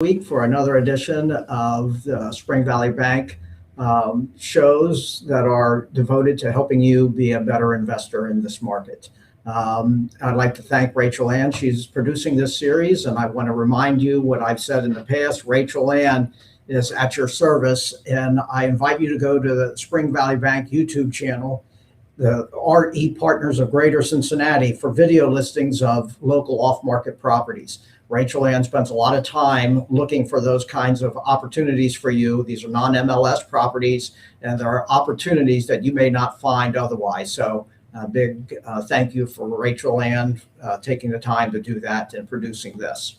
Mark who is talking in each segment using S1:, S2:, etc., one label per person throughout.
S1: week for another edition of the Spring Valley Bank shows that are devoted to helping you be a better investor in this market. I'd like to thank Rachel Ann. She's producing this series, and I want to remind you what I've said in the past. Rachel Ann is at your service, and I invite you to go to the Spring Valley Bank YouTube channel, the RE Partners of Greater Cincinnati, for video listings of local off-market properties. Rachel Ann spends a lot of time looking for those kinds of opportunities for you. These are non-MLS properties, and there are opportunities that you may not find otherwise. So a big thank you for Rachel Ann taking the time to do that and producing this.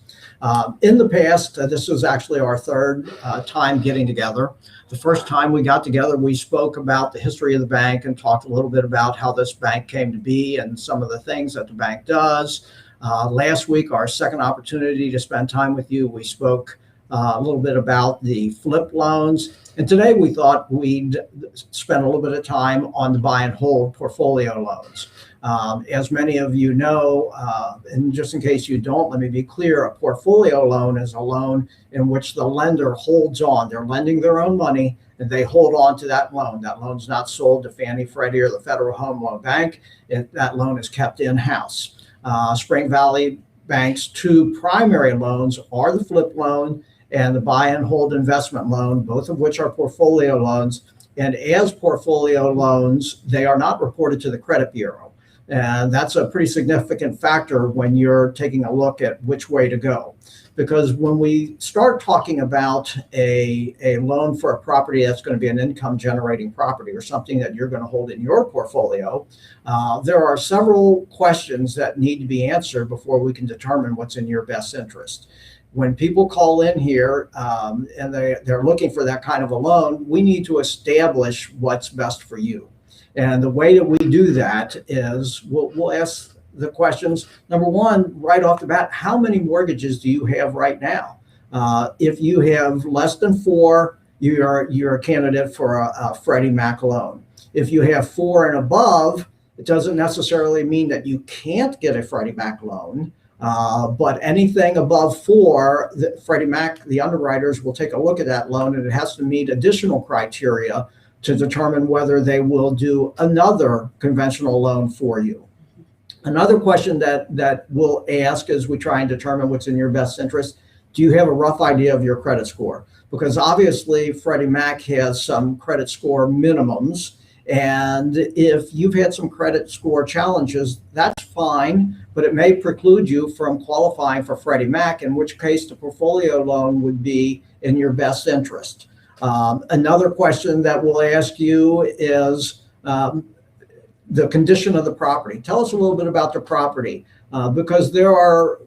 S1: In the past, this was actually our third time getting together. The first time we got together, we spoke about the history of the bank and talked a little bit about how this bank came to be and some of the things that the bank does. Last week, our second opportunity to spend time with you, we spoke a little bit about the flip loans. And today we thought we'd spend a little bit of time on the buy and hold portfolio loans. As many of you know, and just in case you don't, let me be clear, a portfolio loan is a loan in which the lender holds on. They're lending their own money and they hold on to that loan. That loan's not sold to Fannie, Freddie, or the Federal Home Loan Bank. That loan is kept in-house. Spring Valley Bank's two primary loans are the flip loan and the buy and hold investment loan, both of which are portfolio loans. And as portfolio loans, they are not reported to the credit bureau. And that's a pretty significant factor when you're taking a look at which way to go. Because when we start talking about a loan for a property that's going to be an income generating property or something that you're going to hold in your portfolio, there are several questions that need to be answered before we can determine what's in your best interest. When people call in here and they're looking for that kind of a loan, we need to establish what's best for you. And the way that we do that is we'll ask the questions. Number one, right off the bat, how many mortgages do you have right now? If you have less than 4, you're a candidate for a Freddie Mac loan. If you have 4 and above, it doesn't necessarily mean that you can't get a Freddie Mac loan. But anything above 4, Freddie Mac, the underwriters will take a look at that loan, and it has to meet additional criteria to determine whether they will do another conventional loan for you. Another question that we'll ask as we try and determine what's in your best interest: do you have a rough idea of your credit score? Because obviously Freddie Mac has some credit score minimums. And if you've had some credit score challenges, that's fine, but it may preclude you from qualifying for Freddie Mac, in which case the portfolio loan would be in your best interest. Another question that we'll ask you is the condition of the property. Tell us a little bit about the property, because there are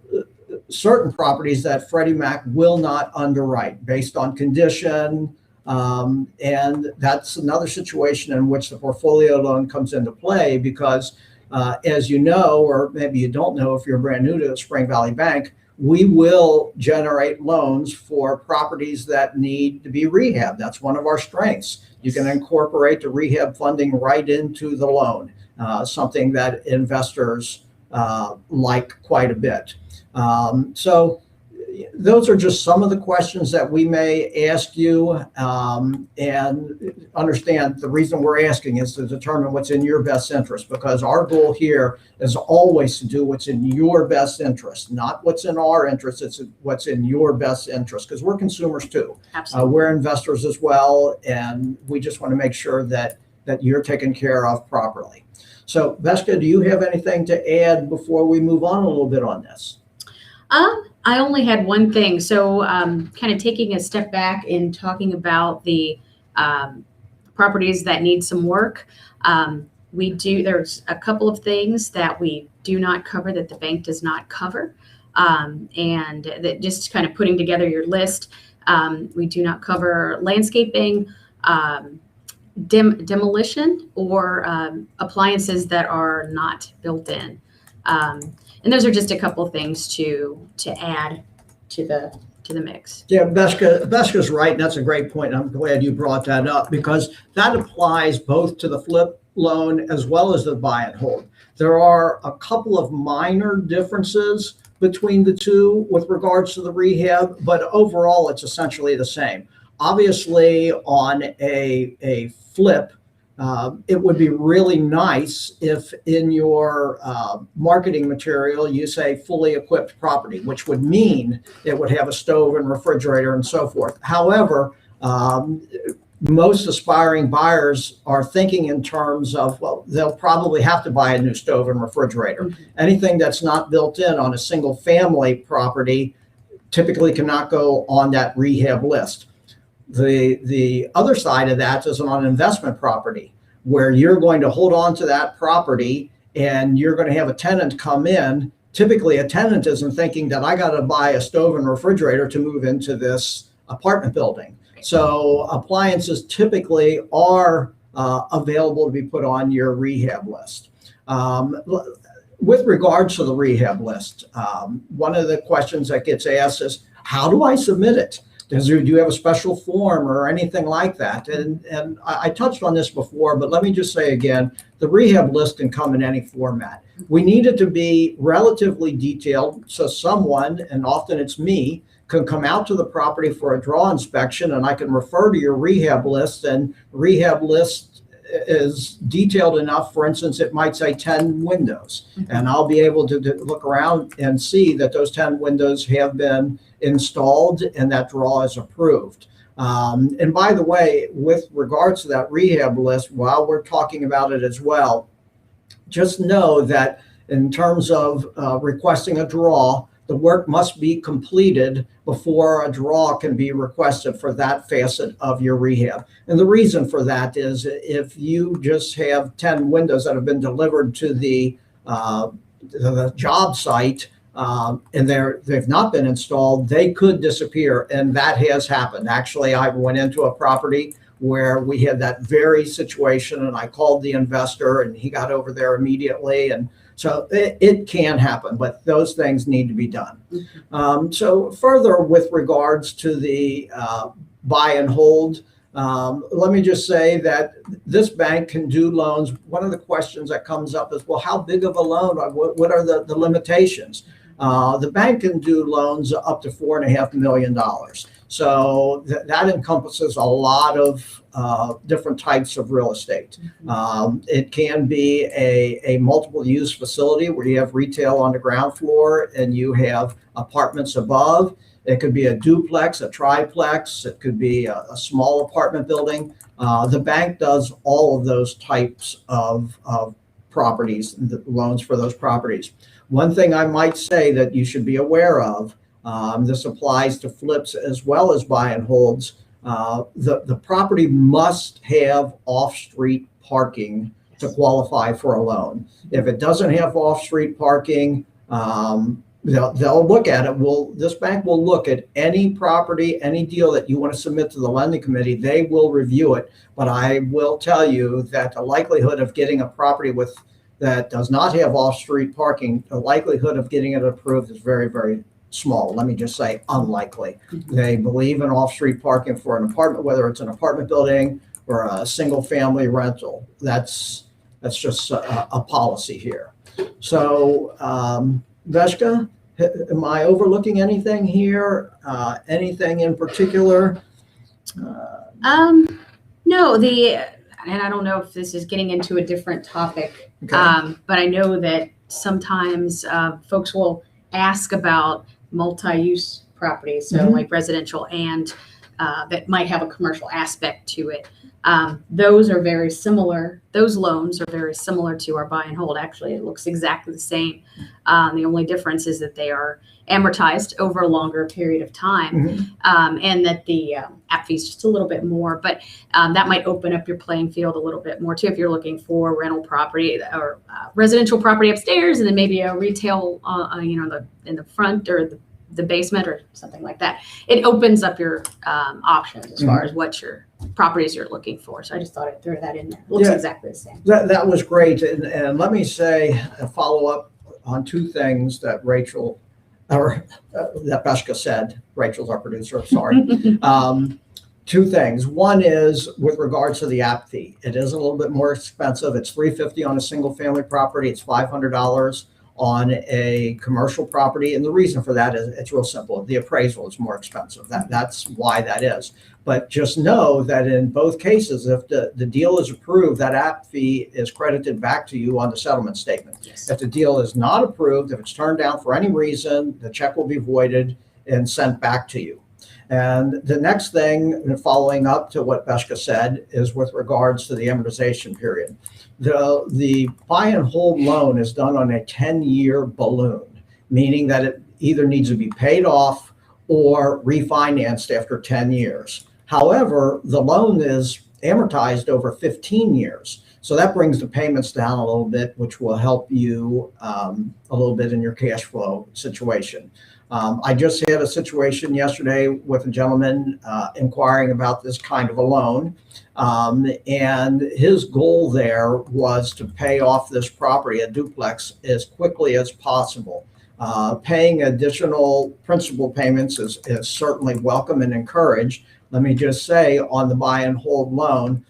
S1: certain properties that Freddie Mac will not underwrite based on condition. And that's another situation in which the portfolio loan comes into play because, as you know, or maybe you don't know if you're brand new to Spring Valley Bank, we will generate loans for properties that need to be rehabbed. That's one of our strengths. You can incorporate the rehab funding right into the loan, something that investors like quite a bit. So those are just some of the questions that we may ask you, and understand the reason we're asking is to determine what's in your best interest, because our goal here is always to do what's in your best interest, not what's in our interest. It's what's in your best interest, because we're consumers too.
S2: Absolutely.
S1: We're investors as well, and we just want to make sure that you're taken care of properly. So Beshka, do you have anything to add before we move on a little bit on this?
S2: I only had one thing. So kind of taking a step back and talking about the properties that need some work. There's a couple of things that we do not cover that the bank does not cover. And that just kind of putting together your list, we do not cover landscaping, demolition, or appliances that are not built in. And those are just a couple of things to add to the mix.
S1: Yeah, Beshka's right. And that's a great point. I'm glad you brought that up, because that applies both to the flip loan as well as the buy and hold. There are a couple of minor differences, between the two with regards to the rehab, but overall it's essentially the same. Obviously, on a flip, it would be really nice if in your marketing material you say fully equipped property, which would mean it would have a stove and refrigerator and so forth. However, most aspiring buyers are thinking in terms of, well, they'll probably have to buy a new stove and refrigerator. Mm-hmm. Anything that's not built in on a single family property typically cannot go on that rehab list. The other side of that is on an investment property where you're going to hold on to that property and you're going to have a tenant come in. Typically, a tenant isn't thinking that I got to buy a stove and refrigerator to move into this apartment building. So appliances typically are available to be put on your rehab list. With regards to the rehab list, one of the questions that gets asked is, how do I submit it? Do you have a special form or anything like that? And I touched on this before, but let me just say again, the rehab list can come in any format. We need it to be relatively detailed so someone, and often it's me, can come out to the property for a draw inspection, and I can refer to your rehab list, and rehab list is detailed enough. For instance, it might say 10 windows, and I'll be able to look around and see that those 10 windows have been installed and that draw is approved. And by the way, with regards to that rehab list, while we're talking about it as well, just know that in terms of requesting a draw, the work must be completed before a draw can be requested for that facet of your rehab. And the reason for that is if you just have 10 windows that have been delivered to the job site and they've not been installed, they could disappear. And that has happened. Actually, I went into a property where we had that very situation, and I called the investor and he got over there immediately. And so it can happen, but those things need to be done. Mm-hmm. So further with regards to the buy and hold, let me just say that this bank can do loans. One of the questions that comes up is, well, how big of a loan? What are the limitations? The bank can do loans up to $4.5 million. So that encompasses a lot of different types of real estate. It can be a multiple use facility where you have retail on the ground floor and you have apartments above. It could be a duplex, a triplex. It could be a small apartment building. The bank does all of those types of properties, the loans for those properties. One thing I might say that you should be aware of, this applies to flips as well as buy and holds. The property must have off-street parking to qualify for a loan. If it doesn't have off-street parking, they'll look at it. This bank will look at any property, any deal that you want to submit to the lending committee. They will review it. But I will tell you that the likelihood of getting a property that does not have off-street parking, the likelihood of getting it approved is very, very small. Let me just say unlikely. Mm-hmm. They believe in off-street parking for an apartment, whether it's an apartment building or a single family rental. That's just a policy here. So Beshka, am I overlooking anything here? Anything in particular?
S2: No, and I don't know if this is getting into a different topic, okay. But I know that sometimes folks will ask about multi-use properties, so mm-hmm. like residential and that might have a commercial aspect to it. Those are very similar. Those loans are very similar to our buy and hold. Actually, it looks exactly the same. The only difference is that they are amortized over a longer period of time, mm-hmm. And that the app fee is just a little bit more. But that might open up your playing field a little bit more too if you're looking for rental property or residential property upstairs, and then maybe a retail, in the front or the basement or something like that. It opens up your options as mm-hmm. far as what your properties you're looking for. So I just thought I'd throw that in there. It looks exactly the same.
S1: That was great. And let me say a follow up on two things that that Beshka said. Rachel's our producer, sorry. Two things. One is with regards to the app fee. It is a little bit more expensive. It's $350 on a single family property. It's $500 on a commercial property. And the reason for that is it's real simple. The appraisal is more expensive. That's why that is. But just know that in both cases, if the deal is approved, that app fee is credited back to you on the settlement statement.
S2: Yes.
S1: If the deal is not approved, if it's turned down for any reason, the check will be voided and sent back to you. And the next thing, following up to what Beshka said, is with regards to the amortization period. The buy and hold loan is done on a 10-year balloon, meaning that it either needs to be paid off or refinanced after 10 years. However, the loan is amortized over 15 years. So that brings the payments down a little bit, which will help you a little bit in your cash flow situation. I just had a situation yesterday with a gentleman inquiring about this kind of a loan. And his goal there was to pay off this property, a duplex, as quickly as possible. Paying additional principal payments is certainly welcome and encouraged. Let me just say, on the buy and hold loan,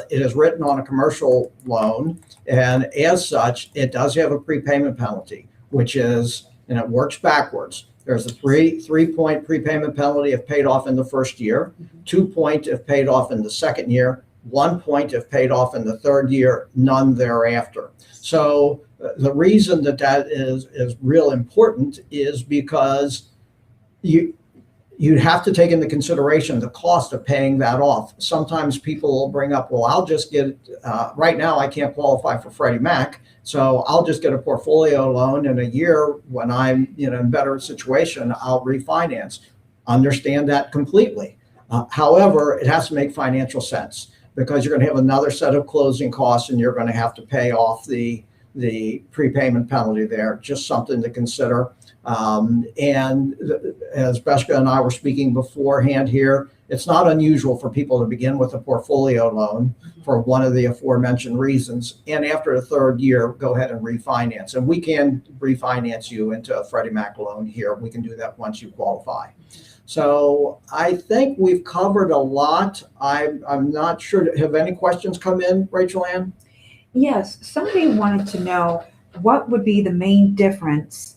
S1: it is written on a commercial loan, and as such, it does have a prepayment penalty, which is, and it works backwards. There's a three-point prepayment penalty if paid off in the first year, 2 point if paid off in the second year, 1 point if paid off in the third year, none thereafter. So the reason that is real important is because you'd have to take into consideration the cost of paying that off. Sometimes people will bring up, well, I'll just get, right now I can't qualify for Freddie Mac, so I'll just get a portfolio loan in a year when I'm in better situation, I'll refinance. Understand that completely. However, it has to make financial sense because you're going to have another set of closing costs and you're going to have to pay off the prepayment penalty there. Just something to consider. And as Beshka and I were speaking beforehand here, it's not unusual for people to begin with a portfolio loan for one of the aforementioned reasons. And after the third year, go ahead and refinance. And we can refinance you into a Freddie Mac loan here. We can do that once you qualify. So I think we've covered a lot. I'm not sure. Have any questions come in, Rachel Ann?
S3: Yes, somebody wanted to know what would be the main difference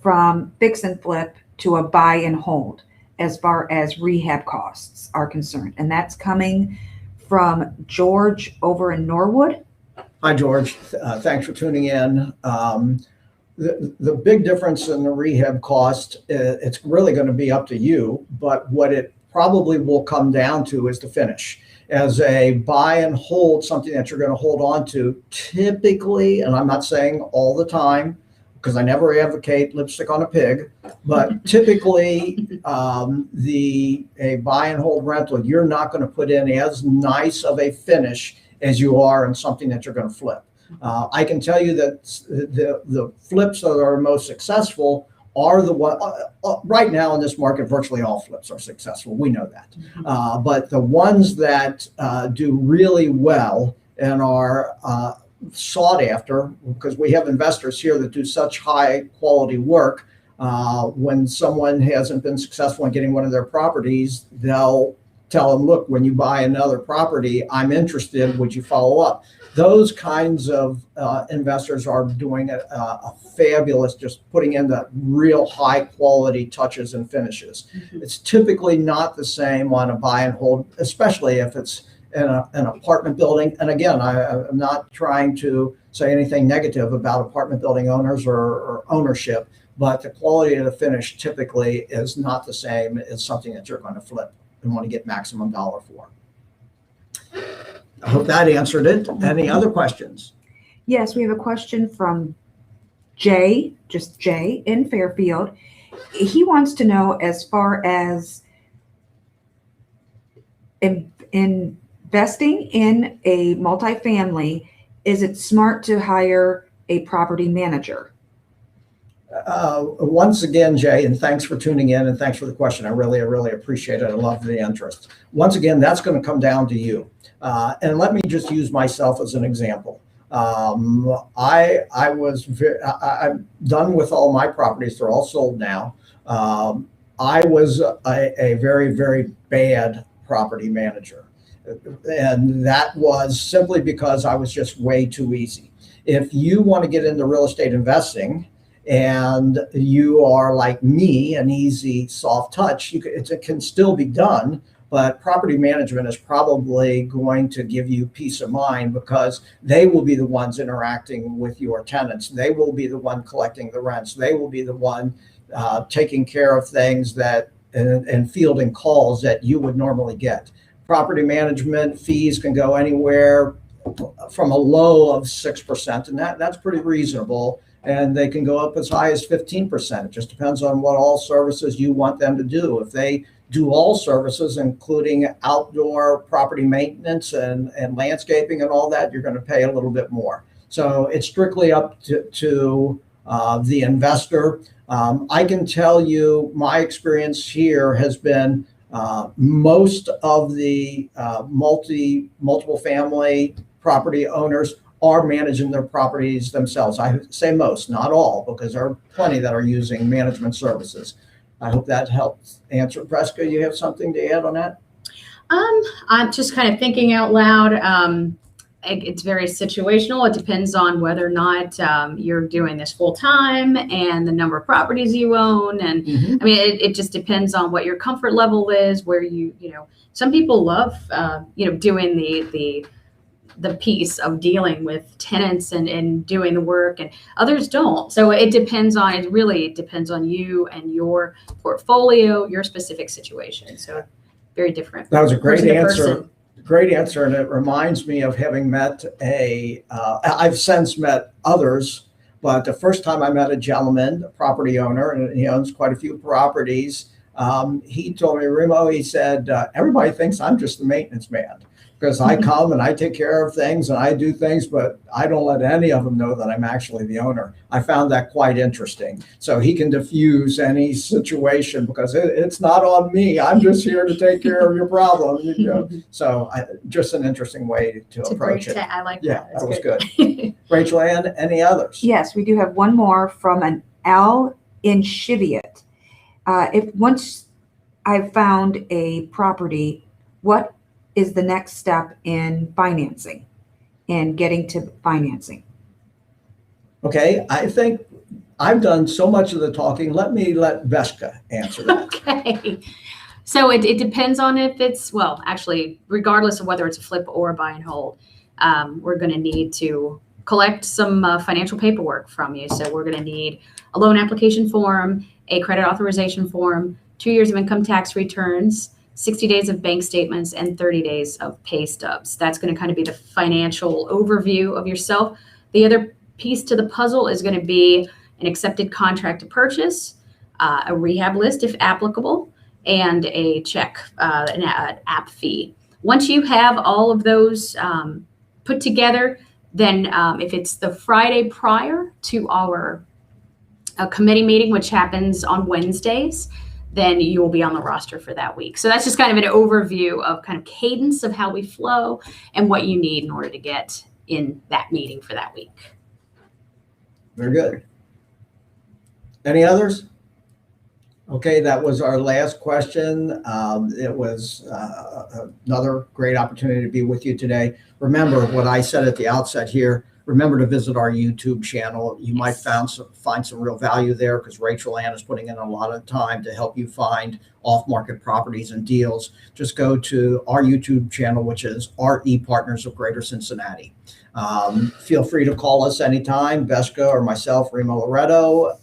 S3: from fix and flip to a buy and hold as far as rehab costs are concerned. And that's coming from George over in Norwood.
S1: Hi, George. Thanks for tuning in. The big difference in the rehab cost, it's really going to be up to you, but what it probably will come down to is the finish. As a buy and hold, something that you're going to hold on to, typically, and I'm not saying all the time, because I never advocate lipstick on a pig, but typically a buy and hold rental, you're not going to put in as nice of a finish as you are in something that you're going to flip. I can tell you that the flips that are most successful are the one right now in this market. Virtually all flips are successful. We know that, but the ones that do really well and are sought after, because we have investors here that do such high quality work. When someone hasn't been successful in getting one of their properties, they'll tell them, look, when you buy another property, I'm interested, would you follow up? Those kinds of investors are doing a fabulous, just putting in the real high quality touches and finishes. It's typically not the same on a buy and hold, especially if it's in an apartment building. And again, I'm not trying to say anything negative about apartment building owners or ownership, but the quality of the finish typically is not the same as something that you're going to flip and want to get maximum dollar for. I hope that answered it. Any other questions?
S3: Yes, we have a question from Jay, just Jay in Fairfield. He wants to know, as far as investing in a multifamily, is it smart to hire a property manager?
S1: Once again, Jay, and thanks for tuning in and thanks for the question. I really appreciate it. I love the interest. Once again, that's going to come down to you. And let me just use myself as an example. I'm done with all my properties. They're all sold now. I was a very bad property manager. And that was simply because I was just way too easy. If you want to get into real estate investing and you are like me, an easy, soft touch, it can still be done. But property management is probably going to give you peace of mind because they will be the ones interacting with your tenants. They will be the one collecting the rents. They will be the one taking care of things and fielding calls that you would normally get. Property management fees can go anywhere from a low of 6%, and that's pretty reasonable. And they can go up as high as 15%. It just depends on what all services you want them to do. If they do all services, including outdoor property maintenance and landscaping and all that, you're going to pay a little bit more. So it's strictly up to the investor. I can tell you my experience here has been most of the multiple family property owners are managing their properties themselves. I say most, not all, because there are plenty that are using management services. I hope that helps answer. Beshka, you have something to add on that?
S2: I'm just kind of thinking out loud. It's very situational. It depends on whether or not you're doing this full time and the number of properties you own. And I mean, it just depends on what your comfort level is, where some people love, doing the piece of dealing with tenants and doing the work, and others don't. So it really depends on you and your portfolio, your specific situation. So very different.
S1: That was a great answer. Great answer. And it reminds me of having met I've since met others, but the first time I met a gentleman, a property owner, and he owns quite a few properties. He told me, Remo, he said, everybody thinks I'm just the maintenance man, because I come and I take care of things and I do things, but I don't let any of them know that I'm actually the owner. I found that quite interesting. So he can diffuse any situation because it's not on me. I'm just here to take care of your problem. So just an interesting way to approach it.
S2: I like
S1: that.
S2: That's
S1: that was good. Rachel Ann, any others?
S3: Yes, we do have one more from an L in Cheviot. If once I've found a property, what is the next step in financing and getting to financing?
S1: Okay, I think I've done so much of the talking. Let Beshka answer that.
S2: Okay. So it depends on if it's, actually, regardless of whether it's a flip or a buy and hold, we're going to need to collect some financial paperwork from you. So we're going to need a loan application form, a credit authorization form, 2 years of income tax returns, 60 days of bank statements, and 30 days of pay stubs. That's going to kind of be the financial overview of yourself. The other piece to the puzzle is going to be an accepted contract to purchase, a rehab list if applicable, and a check, an app fee. Once you have all of those put together, then if it's the Friday prior to our committee meeting, which happens on Wednesdays, then you will be on the roster for that week. So that's just kind of an overview of kind of cadence of how we flow and what you need in order to get in that meeting for that week.
S1: Very good. Any others? Okay, that was our last question. It was another great opportunity to be with you today. Remember what I said at the outset here. Remember to visit our YouTube channel. You might find some real value there because Rachel Ann is putting in a lot of time to help you find off-market properties and deals. Just go to our YouTube channel, which is RE Partners of Greater Cincinnati. Feel free to call us anytime, Beshka or myself, Remo Loreto,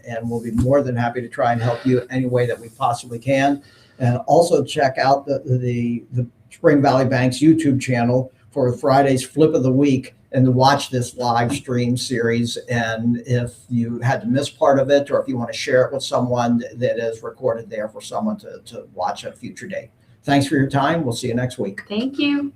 S1: and we'll be more than happy to try and help you any way that we possibly can. And also check out the Spring Valley Bank's YouTube channel for Friday's Flip of the Week and to watch this live stream series. And if you had to miss part of it, or if you want to share it with someone, that is recorded there for someone to watch at a future date. Thanks for your time. We'll see you next week.
S2: Thank you.